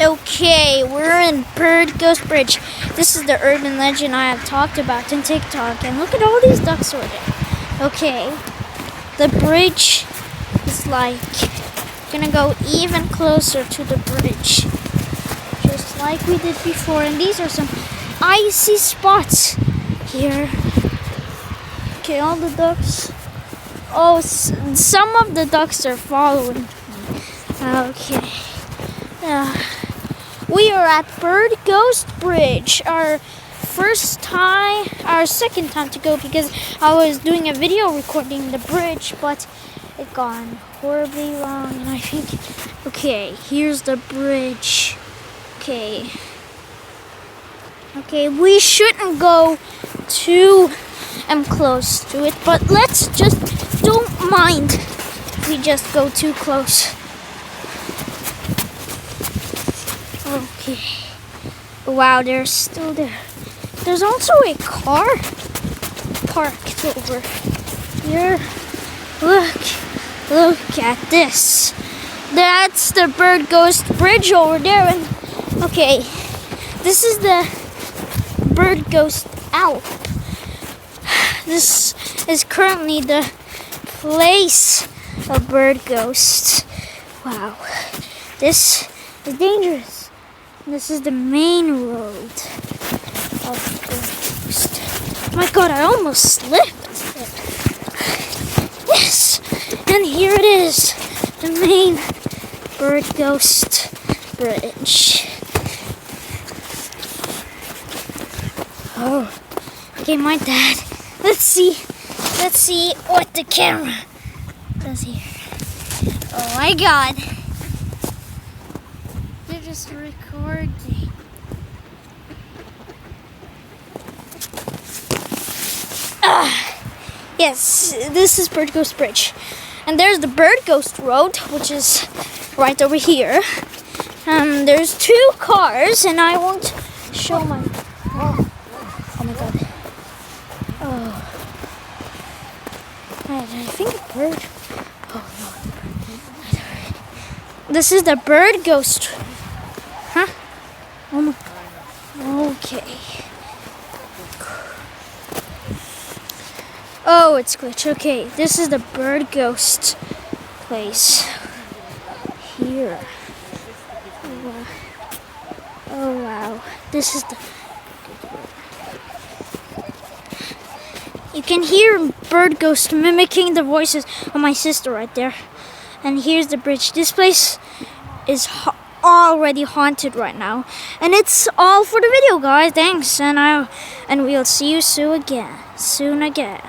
Okay, we're in Bird Ghost Bridge. This is the urban legend I have talked about in TikTok. And look at all these ducks over there. Okay, the bridge is like gonna go even closer to the bridge, just like we did before. And these are some icy spots here. Okay, all the ducks. Oh, some of the ducks are following me. Okay. We are at Bird Ghost Bridge. Our second time to go, because I was doing a video recording the bridge, but it gone horribly wrong. And I think, okay, here's the bridge. Okay, we shouldn't go too close to it, but let's just don't mind if we just go too close. Okay. Wow, they're still there. There's also a car parked over here. Look at this. That's the Bird Ghost Bridge over there. And okay, this is the Bird Ghost Alp. This is currently the place of Bird Ghosts. Wow, this is dangerous. This is the main road of Bird Ghost. My God, I almost slipped. Yes, and here it is, the main Bird Ghost Bridge. Oh, okay, my dad. Let's see what the camera does here. Oh my God. They're just recording. Yes, this is Bird Ghost Bridge. And there's the Bird Ghost Road, which is right over here. There's two cars, and I won't show my... Oh my God. Oh. I think a bird... Oh no. This is the Bird Ghost. Huh? Oh my... Okay. Oh, it's glitch. Okay, this is the Bird Ghost place. Here. Oh wow. This is the... You can hear Bird Ghost mimicking the voices of my sister right there. And here's the bridge. This place is already haunted right now. And it's all for the video, guys. Thanks. And we'll see you soon again.